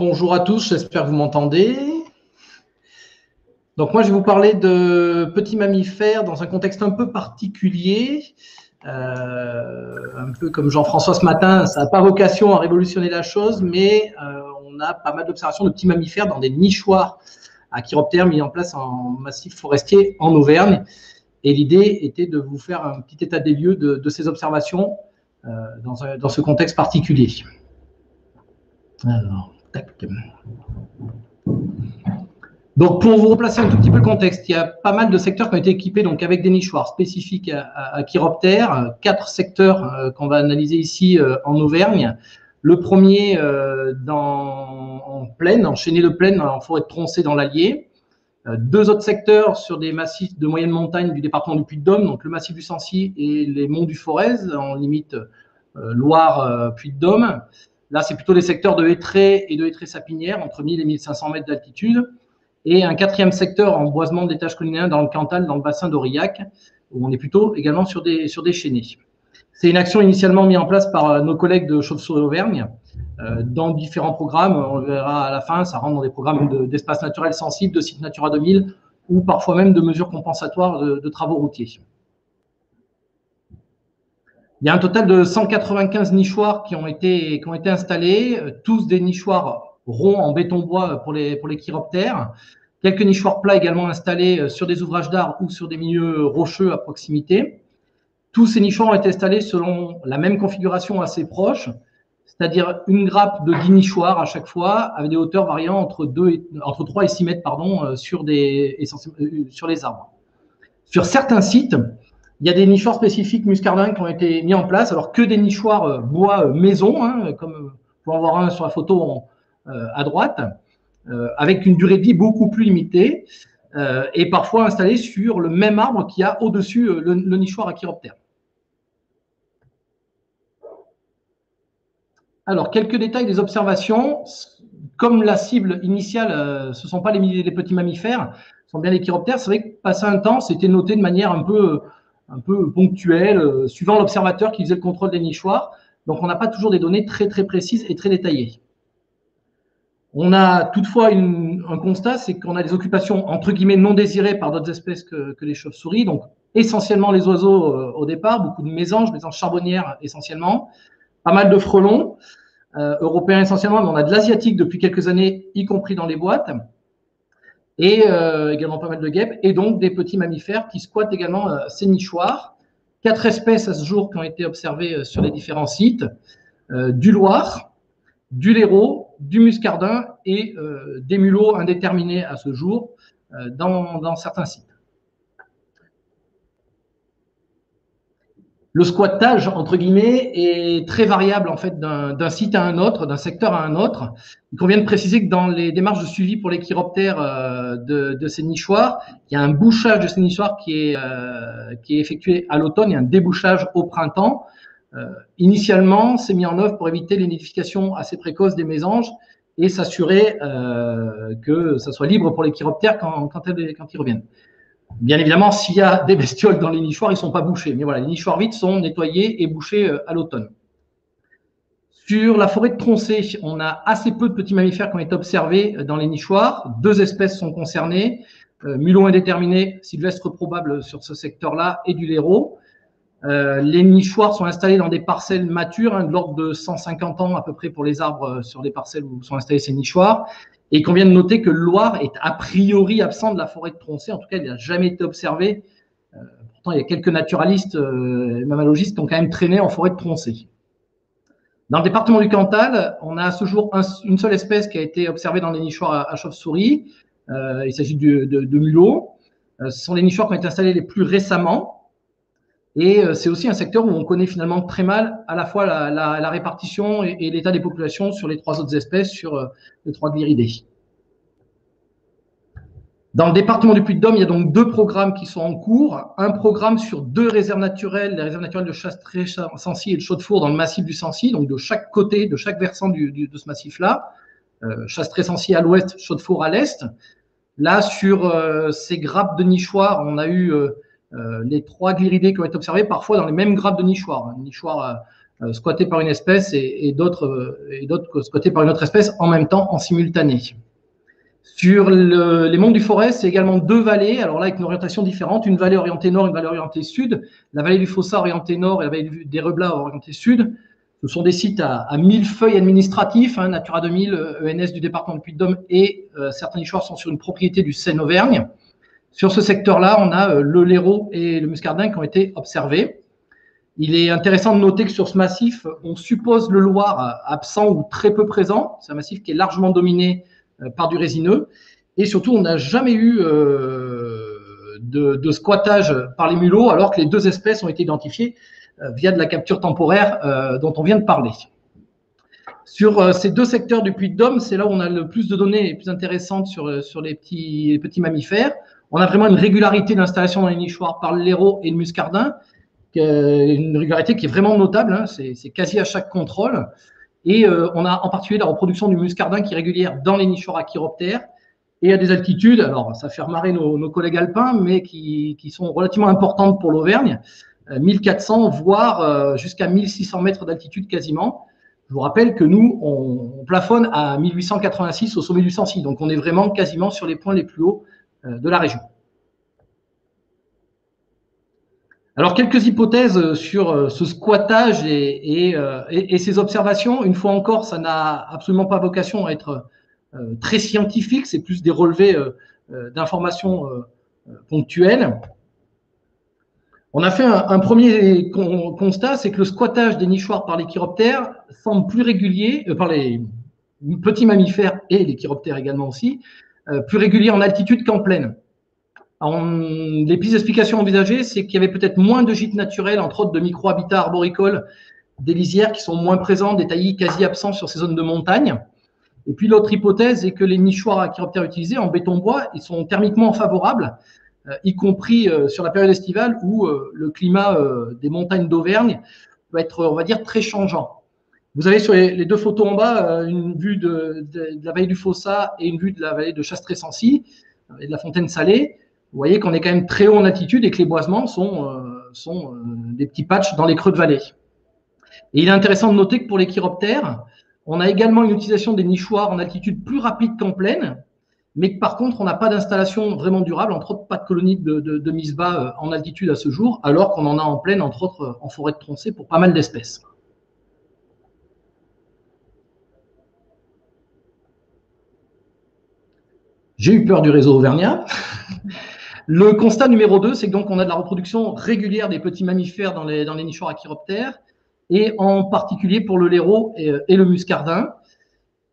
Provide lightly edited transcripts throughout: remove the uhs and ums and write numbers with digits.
Bonjour à tous, j'espère que vous m'entendez. Donc moi, je vais vous parler de petits mammifères dans un contexte un peu particulier. Un peu comme Jean-François ce matin, ça n'a pas vocation à révolutionner la chose, mais on a pas mal d'observations de petits mammifères dans des nichoirs à chiroptères mis en place en massif forestier en Auvergne. Et l'idée était de vous faire un petit état des lieux de ces observations dans ce contexte particulier. Alors, tac. Donc, pour vous replacer un tout petit peu le contexte, il y a pas mal de secteurs qui ont été équipés donc, avec des nichoirs spécifiques à chiroptères. 4 secteurs qu'on va analyser ici en Auvergne. Le premier en plaine, en chaînée de plaine, en forêt de Troncé dans l'Allier. 2 autres secteurs sur des massifs de moyenne montagne du département du Puy-de-Dôme, donc le massif du Sancy et les monts du Forez, en limite Loire-Puy-de-Dôme. Là, c'est plutôt des secteurs de hêtraies et de hêtraies-sapinières, entre 1000 et 1500 mètres d'altitude. Et un 4e secteur en boisement d'étages collinaires dans le Cantal, dans le bassin d'Aurillac, où on est plutôt également sur des chaînées. C'est une action initialement mise en place par nos collègues de Chauves-souris Auvergne, dans différents programmes. On le verra à la fin, ça rentre dans des programmes d'espaces naturels sensibles, de sites Natura 2000, ou parfois même de mesures compensatoires de travaux routiers. Il y a un total de 195 nichoirs qui ont été installés, tous des nichoirs ronds en béton-bois pour les chiroptères. Quelques nichoirs plats également installés sur des ouvrages d'art ou sur des milieux rocheux à proximité. Tous ces nichoirs ont été installés selon la même configuration assez proche, c'est-à-dire une grappe de 10 nichoirs à chaque fois, avec des hauteurs variant entre 3 et 6 mètres sur les arbres. Sur certains sites, il y a des nichoirs spécifiques muscardins qui ont été mis en place, alors que des nichoirs bois maison, comme vous pouvez en voir un sur la photo à droite, avec une durée de vie beaucoup plus limitée, et parfois installés sur le même arbre qu'il y a au-dessus le nichoir à chiroptère. Alors, quelques détails des observations. Comme la cible initiale, ce ne sont pas les petits mammifères, ce sont bien les chiroptères. C'est vrai que passé un temps, c'était noté de manière un peu ponctuelle, suivant l'observateur qui faisait le contrôle des nichoirs. Donc, on n'a pas toujours des données très précises et très détaillées. On a toutefois un constat, c'est qu'on a des occupations entre guillemets non désirées par d'autres espèces que les chauves-souris, donc essentiellement les oiseaux au départ, beaucoup de mésanges charbonnières essentiellement, pas mal de frelons, européens essentiellement, mais on a de l'asiatique depuis quelques années, y compris dans les boîtes, et également pas mal de guêpes, et donc des petits mammifères qui squattent également ces nichoirs. 4 espèces à ce jour qui ont été observées sur les différents sites, du loir, du lérot, du muscardin et des mulots indéterminés à ce jour dans certains sites. Le squattage, entre guillemets, est très variable en fait d'un site à un autre, d'un secteur à un autre. Il convient de préciser que dans les démarches de suivi pour les chiroptères de ces nichoirs, il y a un bouchage de ces nichoirs qui est effectué à l'automne et un débouchage au printemps. Initialement, c'est mis en œuvre pour éviter les nidifications assez précoces des mésanges et s'assurer que ça soit libre pour les chiroptères quand ils reviennent. Bien évidemment, s'il y a des bestioles dans les nichoirs, ils ne sont pas bouchés. Mais voilà, les nichoirs vides sont nettoyés et bouchés à l'automne. Sur la forêt de Troncé, on a assez peu de petits mammifères qui ont été observés dans les nichoirs. 2 espèces sont concernées, mulot indéterminé, sylvestre probable sur ce secteur-là, et du lérot. Les nichoirs sont installés dans des parcelles matures, de l'ordre de 150 ans à peu près pour les arbres sur les parcelles où sont installés ces nichoirs. Et il convient de noter que le Loir est a priori absent de la forêt de Troncé. En tout cas, il n'a jamais été observé. Pourtant, il y a quelques naturalistes, mammalogistes qui ont quand même traîné en forêt de Troncé. Dans le département du Cantal, on a à ce jour une seule espèce qui a été observée dans les nichoirs à chauve-souris. Il s'agit de mulots. Ce sont les nichoirs qui ont été installés les plus récemment. Et c'est aussi un secteur où on connaît finalement très mal à la fois la répartition et l'état des populations sur les 3 autres espèces, sur les 3 gliridés. Dans le département du Puy-de-Dôme, il y a donc 2 programmes qui sont en cours. Un programme sur 2 réserves naturelles, les réserves naturelles de Chastré-Sancy et de Chaudefour dans le massif du Sancy, donc de chaque côté, de chaque versant de ce massif-là. Chastré-Sancy à l'ouest, Chaudefour à l'est. Là, sur ces grappes de nichoirs, on a eu les 3 gliridés qui ont été observés, parfois dans les mêmes grappes de nichoirs. Un nichoir squattés par une espèce et d'autres squattés par une autre espèce en même temps, en simultané. Sur les monts du Forez, c'est également deux vallées, alors là avec une orientation différente, une vallée orientée nord, une vallée orientée sud. La vallée du Fossat orientée nord et la vallée des Reblats orientée sud. Ce sont des sites à millefeuille administratif, Natura 2000, ENS du département du Puy-de-Dôme et certains nichoirs sont sur une propriété du Seine-Auvergne. Sur ce secteur-là, on a le Léraud et le Muscardin qui ont été observés. Il est intéressant de noter que sur ce massif, on suppose le Loir absent ou très peu présent. C'est un massif qui est largement dominé par du résineux. Et surtout, on n'a jamais eu de squattage par les mulots, alors que les deux espèces ont été identifiées via de la capture temporaire dont on vient de parler. Sur ces deux secteurs du Puy-de-Dôme, c'est là où on a le plus de données les plus intéressantes sur les petits mammifères. On a vraiment une régularité d'installation dans les nichoirs par le Léraud et le Muscardin, une régularité qui est vraiment notable, c'est quasi à chaque contrôle. Et on a en particulier la reproduction du Muscardin qui est régulière dans les nichoirs à chiroptères et à des altitudes, alors ça fait remarrer nos collègues alpins, mais qui sont relativement importantes pour l'Auvergne, 1400 voire jusqu'à 1600 mètres d'altitude quasiment. Je vous rappelle que nous, on plafonne à 1886 au sommet du Sancy, donc on est vraiment quasiment sur les points les plus hauts de la région. Alors, quelques hypothèses sur ce squattage et ces observations. Une fois encore, ça n'a absolument pas vocation à être très scientifique, c'est plus des relevés d'informations ponctuelles. On a fait un premier constat, c'est que le squattage des nichoirs par les chiroptères semble plus régulier, par les petits mammifères et les chiroptères également aussi, plus régulier en altitude qu'en plaine. Les pistes d'explication envisagées, c'est qu'il y avait peut-être moins de gîtes naturels, entre autres de micro-habitats arboricoles, des lisières qui sont moins présents, des taillis quasi absents sur ces zones de montagne. Et puis l'autre hypothèse est que les nichoirs à chiroptères utilisés en béton-bois, ils sont thermiquement favorables, y compris sur la période estivale où le climat des montagnes d'Auvergne peut être, on va dire, très changeant. Vous avez sur les deux photos en bas une vue de la vallée du Fossat et une vue de la vallée de Chastré-Sancy et de la Fontaine Salée. Vous voyez qu'on est quand même très haut en altitude et que les boisements sont des petits patchs dans les creux de vallée. Et il est intéressant de noter que pour les chiroptères, on a également une utilisation des nichoirs en altitude plus rapide qu'en plaine, mais que par contre, on n'a pas d'installation vraiment durable, entre autres pas de colonies de mise bas en altitude à ce jour, alors qu'on en a en plaine, entre autres en forêt de Troncé, pour pas mal d'espèces. J'ai eu peur du réseau auvergnat. Le constat numéro 2, c'est que donc on a de la reproduction régulière des petits mammifères dans les nichoirs à chiroptères, et en particulier pour le Léraud et le Muscardin.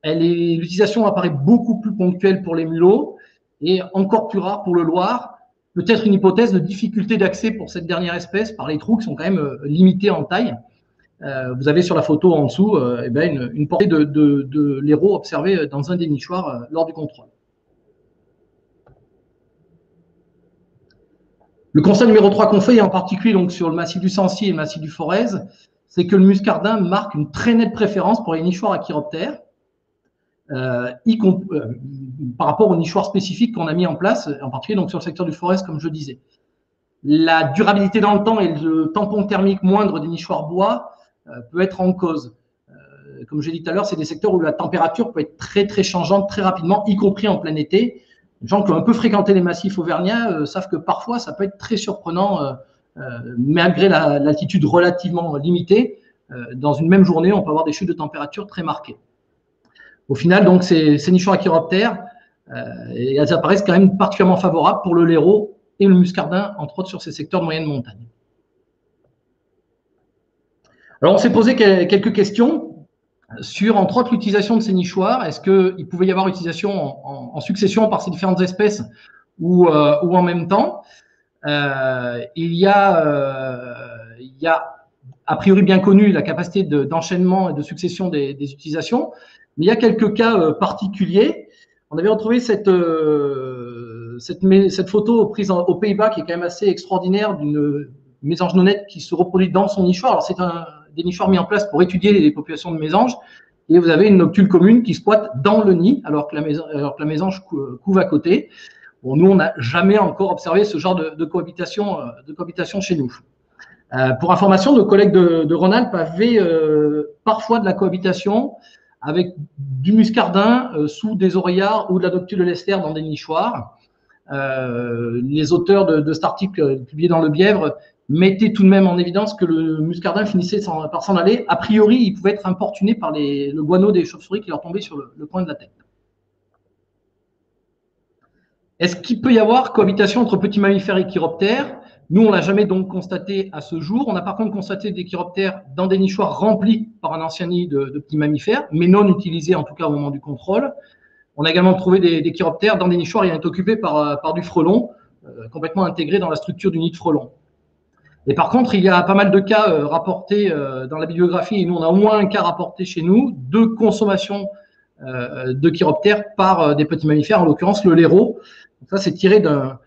L'utilisation apparaît beaucoup plus ponctuelle pour les mulots et encore plus rare pour le Loir. Peut-être une hypothèse de difficulté d'accès pour cette dernière espèce par les trous qui sont quand même limités en taille. Vous avez sur la photo en dessous une portée de Léraud observée dans un des nichoirs lors du contrôle. Le constat numéro 3 qu'on fait, et en particulier donc, sur le massif du Sancy et le massif du Forez, c'est que le Muscardin marque une très nette préférence pour les nichoirs à chiroptères, par rapport aux nichoirs spécifiques qu'on a mis en place, en particulier donc, sur le secteur du Forez, comme je disais. La durabilité dans le temps et le tampon thermique moindre des nichoirs bois peut être en cause. Comme je l'ai dit tout à l'heure, c'est des secteurs où la température peut être très très changeante très rapidement, y compris en plein été. Les gens qui ont un peu fréquenté les massifs auvergnats savent que parfois ça peut être très surprenant, malgré l'altitude relativement limitée. Dans une même journée, on peut avoir des chutes de température très marquées. Au final, donc, ces nichoirs à chiroptères, elles apparaissent quand même particulièrement favorables pour le Léraud et le Muscardin, entre autres sur ces secteurs de moyenne montagne. Alors, on s'est posé quelques questions sur, entre autres, l'utilisation de ces nichoirs. Est-ce qu'il pouvait y avoir utilisation en succession par ces différentes espèces ou en même temps? Il y a a priori bien connu la capacité d'enchaînement et de succession des utilisations, mais il y a quelques cas particuliers. On avait retrouvé cette photo prise aux Pays-Bas qui est quand même assez extraordinaire d'une mésange nonnette qui se reproduit dans son nichoir. Alors, c'est des nichoirs mis en place pour étudier les populations de mésanges. Et vous avez une noctule commune qui squatte dans le nid, alors que la mésange couve à côté. Bon, nous, on n'a jamais encore observé ce genre de cohabitation chez nous. Pour information, nos collègues de Rhône-Alpes avaient parfois de la cohabitation avec du muscardin sous des oreillards ou de la noctule de l'ester dans des nichoirs. Les auteurs de cet article publié dans Le Bièvre mettaient tout de même en évidence que le muscardin finissait par s'en aller. A priori, il pouvait être importuné par le guano des chauves-souris qui leur tombait sur le coin de la tête. Est-ce qu'il peut y avoir cohabitation entre petits mammifères et chiroptères? Nous, on ne l'a jamais donc constaté à ce jour. On a par contre constaté des chiroptères dans des nichoirs remplis par un ancien nid de petits mammifères, mais non utilisés en tout cas au moment du contrôle. On a également trouvé des chiroptères dans des nichoirs ayant été occupés par du frelon, complètement intégré dans la structure du nid de frelon. Et par contre, il y a pas mal de cas rapportés dans la bibliographie, et nous, on a au moins un cas rapporté chez nous, de consommation de chiroptères par des petits mammifères, en l'occurrence le laireau. Donc ça, c'est tiré d'un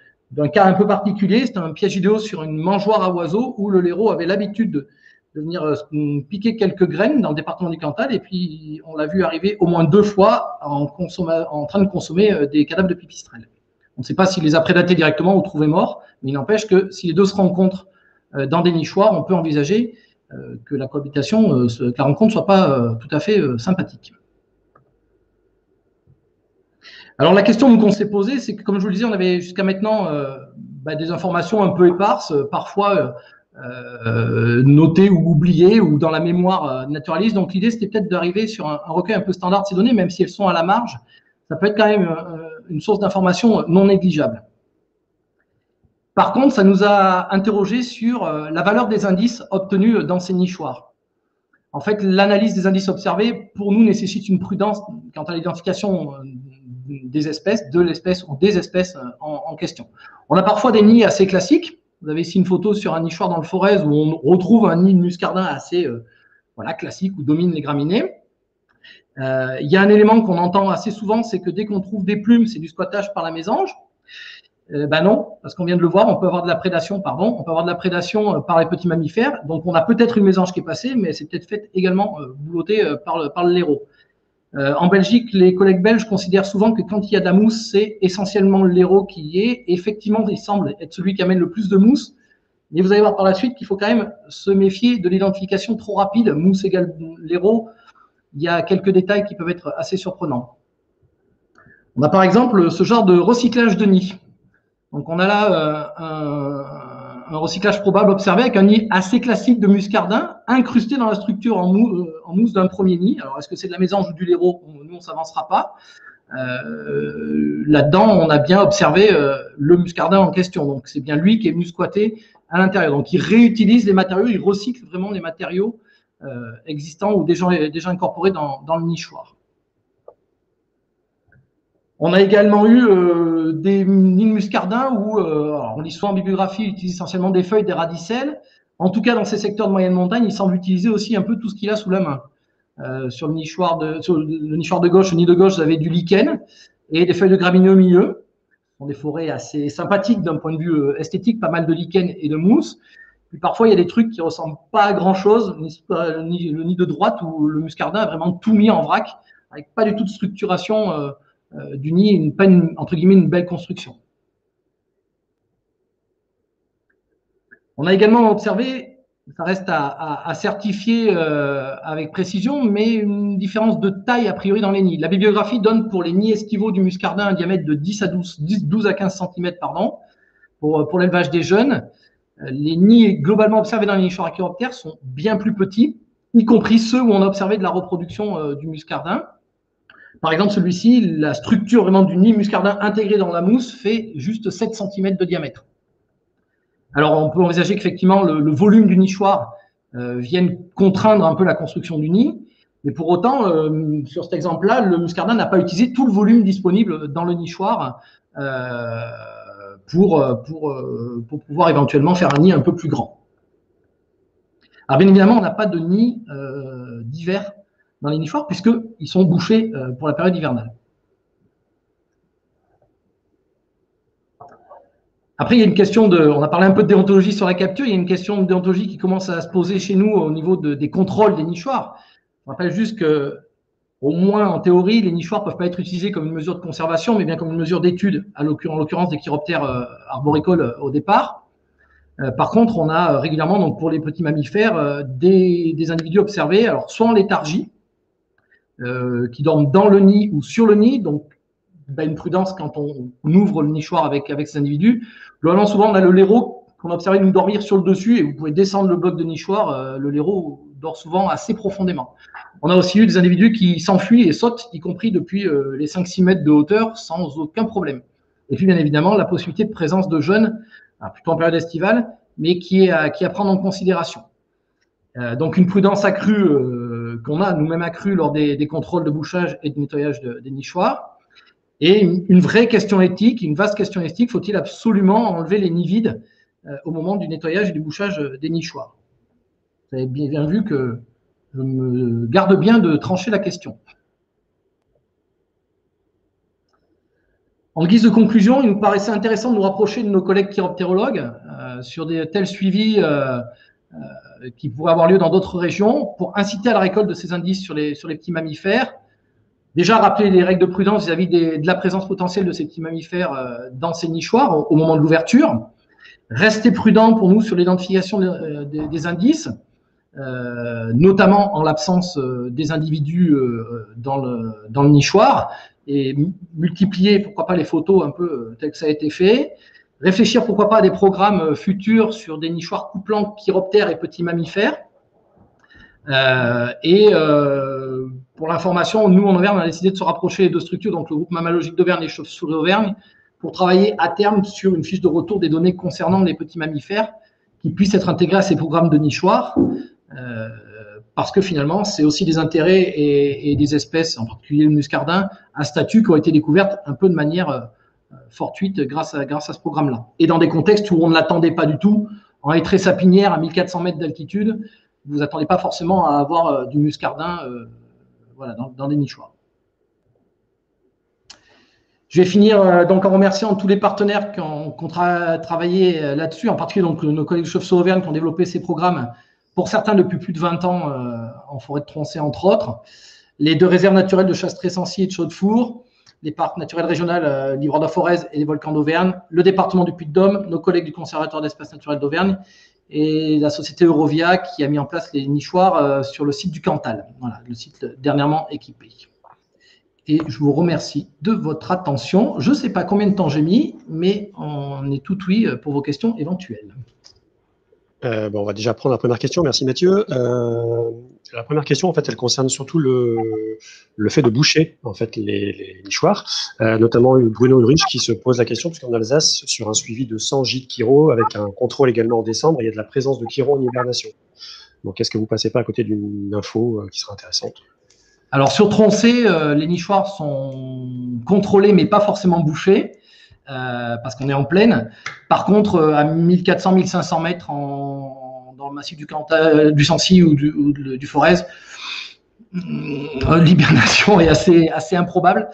cas un peu particulier. C'est un piège vidéo sur une mangeoire à oiseaux où le laireau avait l'habitude de venir piquer quelques graines dans le département du Cantal, et puis on l'a vu arriver au moins 2 fois en train de consommer des cadavres de pipistrelles. On ne sait pas s'il les a prédatés directement ou trouvés morts, mais il n'empêche que si les deux se rencontrent dans des nichoirs, on peut envisager que la cohabitation, que la rencontre ne soit pas tout à fait sympathique. Alors la question qu'on s'est posée, c'est que, comme je vous le disais, on avait jusqu'à maintenant des informations un peu éparses, parfois notées ou oubliées ou dans la mémoire naturaliste. Donc l'idée, c'était peut-être d'arriver sur un recueil un peu standard de ces données, même si elles sont à la marge. Ça peut être quand même une source d'information non négligeable. Par contre, ça nous a interrogé sur la valeur des indices obtenus dans ces nichoirs. En fait, l'analyse des indices observés, pour nous, nécessite une prudence quant à l'identification des espèces, de l'espèce ou des espèces en question. On a parfois des nids assez classiques. Vous avez ici une photo sur un nichoir dans le Forez où on retrouve un nid de muscardin assez classique où dominent les graminées. Il y a un élément qu'on entend assez souvent, c'est que dès qu'on trouve des plumes, c'est du squattage par la mésange. Non, parce qu'on vient de le voir, on peut avoir de la prédation, par les petits mammifères. Donc on a peut-être une mésange qui est passée, mais c'est peut-être fait également boulotter par le laireau. En Belgique, les collègues belges considèrent souvent que quand il y a de la mousse, c'est essentiellement le laireau qui y est. Effectivement, il semble être celui qui amène le plus de mousse. Mais vous allez voir par la suite qu'il faut quand même se méfier de l'identification trop rapide. Mousse égale laireau. Il y a quelques détails qui peuvent être assez surprenants. On a par exemple ce genre de recyclage de nid. Donc on a là un recyclage probable observé avec un nid assez classique de muscardin incrusté dans la structure en mousse d'un premier nid. Alors est-ce que c'est de la mésange ou du laireau? Nous, on ne s'avancera pas. Là-dedans, on a bien observé le muscardin en question. Donc c'est bien lui qui est venu squatter à l'intérieur. Donc il réutilise les matériaux, il recycle vraiment les matériaux existants ou déjà incorporés dans le nichoir. On a également eu des nids de muscardin où, on lit souvent en bibliographie, il utilise essentiellement des feuilles, des radicelles. En tout cas, dans ces secteurs de moyenne montagne, il semble utiliser aussi un peu tout ce qu'il a sous la main. Sur le nichoir de gauche, le nid de gauche, vous avez du lichen et des feuilles de graminées au milieu. Ce sont des forêts assez sympathiques d'un point de vue esthétique, pas mal de lichen et de mousse. Puis parfois, il y a des trucs qui ressemblent pas à grand-chose. Le nid de droite où le muscardin a vraiment tout mis en vrac, avec pas du tout de structuration du nid, entre guillemets, une belle construction. On a également observé, ça reste à certifier avec précision, mais une différence de taille a priori dans les nids. La bibliographie donne pour les nids estivaux du muscardin un diamètre de 12 à 15 cm pour l'élevage des jeunes. Les nids globalement observés dans les nichoirs à chiroptères sont bien plus petits, y compris ceux où on a observé de la reproduction du muscardin. Par exemple, celui-ci, la structure vraiment du nid muscardin intégré dans la mousse fait juste 7 cm de diamètre. Alors, on peut envisager qu'effectivement, le volume du nichoir vienne contraindre un peu la construction du nid. Mais pour autant, sur cet exemple-là, le muscardin n'a pas utilisé tout le volume disponible dans le nichoir pour pouvoir éventuellement faire un nid un peu plus grand. Alors, bien évidemment, on n'a pas de nid d'hiver dans les nichoirs, puisqu'ils sont bouchés pour la période hivernale. Après, il y a une question on a parlé un peu de déontologie sur la capture, il y a une question de déontologie qui commence à se poser chez nous au niveau des contrôles des nichoirs. Je rappelle juste que, au moins en théorie, les nichoirs ne peuvent pas être utilisés comme une mesure de conservation, mais bien comme une mesure d'étude, en l'occurrence des chiroptères arboricoles au départ. Par contre, on a régulièrement, donc pour les petits mammifères, des individus observés, alors soit en léthargie, qui dorment dans le nid ou sur le nid, donc une prudence quand on ouvre le nichoir avec ces individus. Globalement, souvent, on a le laireau qu'on a observé nous dormir sur le dessus, et vous pouvez descendre le bloc de nichoir, le laireau dort souvent assez profondément. On a aussi eu des individus qui s'enfuient et sautent, y compris depuis les 5-6 mètres de hauteur, sans aucun problème. Et puis, bien évidemment, la possibilité de présence de jeunes, plutôt en période estivale, mais qui est à prendre en considération. Donc, une prudence accrue qu'on a nous-mêmes accrue lors des contrôles de bouchage et de nettoyage des nichoirs. Et une vraie question éthique, une vaste question éthique, faut-il absolument enlever les nids vides au moment du nettoyage et du bouchage des nichoirs? Vous avez bien vu que je me garde bien de trancher la question. En guise de conclusion, il nous paraissait intéressant de nous rapprocher de nos collègues chiroptérologues sur des tels suivis qui pourraient avoir lieu dans d'autres régions pour inciter à la récolte de ces indices sur les petits mammifères. Déjà, rappeler les règles de prudence vis-à-vis de la présence potentielle de ces petits mammifères dans ces nichoirs au moment de l'ouverture. Rester prudent pour nous sur l'identification des indices, notamment en l'absence des individus dans le nichoir, et multiplier, pourquoi pas, les photos un peu tel que ça a été fait. Réfléchir, pourquoi pas, à des programmes futurs sur des nichoirs couplant chiroptères et petits mammifères. Pour l'information, nous en Auvergne, on a décidé de se rapprocher de structures, donc le groupe mammalogique d'Auvergne et Chauves-souris Auvergne, pour travailler à terme sur une fiche de retour des données concernant les petits mammifères qui puissent être intégrés à ces programmes de nichoirs, parce que finalement, c'est aussi des intérêts et des espèces, en particulier le muscardin, à statut qui ont été découvertes un peu de manière fortuite grâce à ce programme-là. Et dans des contextes où on ne l'attendait pas du tout, en haies très sapinières à 1400 mètres d'altitude, vous n'attendez pas forcément à avoir du muscardin voilà, dans des nichoirs. Je vais finir donc en remerciant tous les partenaires qui ont travaillé là-dessus, en particulier donc, nos collègues Chauves-souris Auvergne qui ont développé ces programmes, pour certains depuis plus de 20 ans en forêt de Troncé, entre autres, les 2 réserves naturelles de Chasse-Tré-Sancy et de Chaudefour, les parcs naturels régionaux Livre-de-Forez et les volcans d'Auvergne, le département du Puy-de-Dôme, nos collègues du Conservatoire d'espaces naturels d'Auvergne et la société Eurovia qui a mis en place les nichoirs sur le site du Cantal, voilà, le site dernièrement équipé. Et je vous remercie de votre attention. Je ne sais pas combien de temps j'ai mis, mais on est tout oui pour vos questions éventuelles. On va déjà prendre la première question. Merci Mathieu. La première question, en fait, elle concerne surtout le fait de boucher en fait les nichoirs, notamment Bruno Ulrich qui se pose la question, puisqu'en Alsace, sur un suivi de 100 gîtes chiro, avec un contrôle également en décembre, il y a de la présence de chiro en hibernation. Donc, est-ce que vous ne passez pas à côté d'une info qui sera intéressante? Alors, sur Troncé, les nichoirs sont contrôlés, mais pas forcément bouchés. Parce qu'on est en plaine. Par contre, à 1400-1500 mètres dans le massif du Cantal, du Sancy ou du Forez, l'hibernation est assez improbable.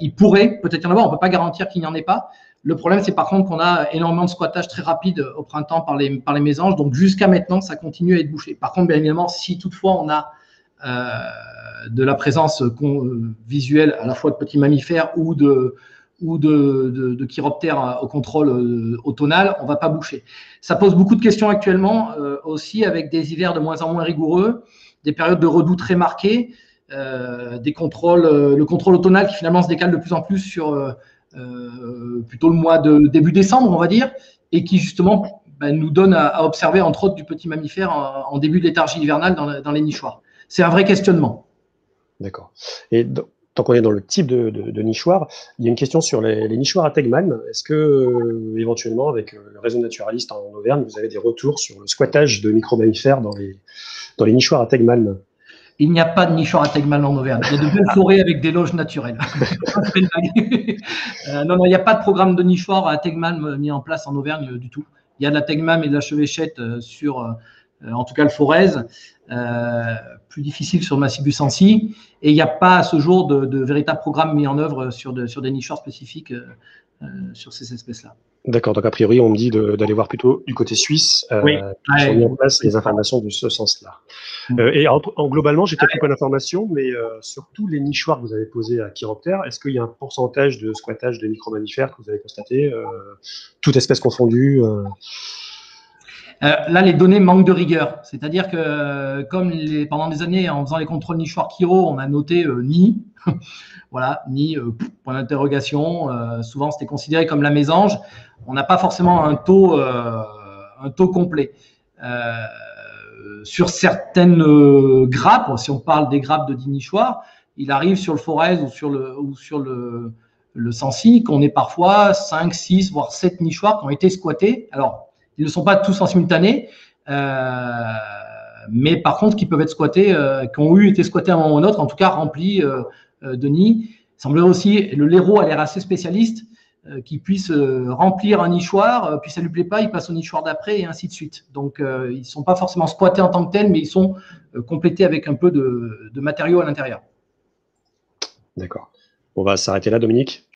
Il pourrait peut-être y en avoir, on ne peut pas garantir qu'il n'y en ait pas. Le problème, c'est par contre qu'on a énormément de squattage très rapide au printemps par les mésanges, donc jusqu'à maintenant, ça continue à être bouché. Par contre, bien évidemment, si toutefois on a de la présence visuelle à la fois de petits mammifères ou de chiroptères au contrôle automnal, on ne va pas boucher. Ça pose beaucoup de questions actuellement, aussi avec des hivers de moins en moins rigoureux, des périodes de redoux très marquées, le contrôle automnal qui finalement se décale de plus en plus sur plutôt le mois de début décembre, on va dire, et qui justement nous donne à observer entre autres du petit mammifère en début de léthargie hivernale dans les nichoirs. C'est un vrai questionnement. D'accord. Et tant qu'on est dans le type de nichoir, il y a une question sur les nichoirs à Tegman. Est-ce que, éventuellement, avec le réseau naturaliste en Auvergne, vous avez des retours sur le squattage de micro-mammifères dans les nichoirs à Tegman? Il n'y a pas de nichoir à Tegman en Auvergne. Il y a de belles forêts avec des loges naturelles. Non, il n'y a pas de programme de nichoir à Tegman mis en place en Auvergne du tout. Il y a de la Tegman et de la chevêchette sur, en tout cas, le Forez. Plus difficile sur le massif du Sancy, et il n'y a pas à ce jour de véritable programme mis en œuvre sur des nichoirs spécifiques sur ces espèces-là. D'accord, donc a priori, on me dit d'aller voir plutôt du côté suisse, Oui. qui ont mis en place les informations de ce sens-là. Et globalement, j'ai peut-être pas d'informations, mais sur tous les nichoirs que vous avez posés à Chiroptère, est-ce qu'il y a un pourcentage de squattage de micro-mammifères que vous avez constaté, toute espèce confondue Là, les données manquent de rigueur. C'est-à-dire que, comme pendant des années, en faisant les contrôles nichoirs Chiro, on a noté ni, voilà, ni, point d'interrogation. Souvent, c'était considéré comme la mésange. On n'a pas forcément un taux complet. Sur certaines grappes, si on parle des grappes de 10 nichoirs, il arrive sur le Forez ou sur le Sancy qu'on ait parfois 5, 6, voire 7 nichoirs qui ont été squattés. Alors, ils ne sont pas tous en simultané, mais par contre, qui peuvent être squattés, qui ont été squattés à un moment ou un autre, en tout cas remplis de nids. Il semblerait aussi, le Léraud a l'air assez spécialiste, qu'il puisse remplir un nichoir, puis ça lui plaît pas, il passe au nichoir d'après et ainsi de suite. Donc, ils sont pas forcément squattés en tant que tels, mais ils sont complétés avec un peu de matériaux à l'intérieur. D'accord. On va s'arrêter là, Dominique.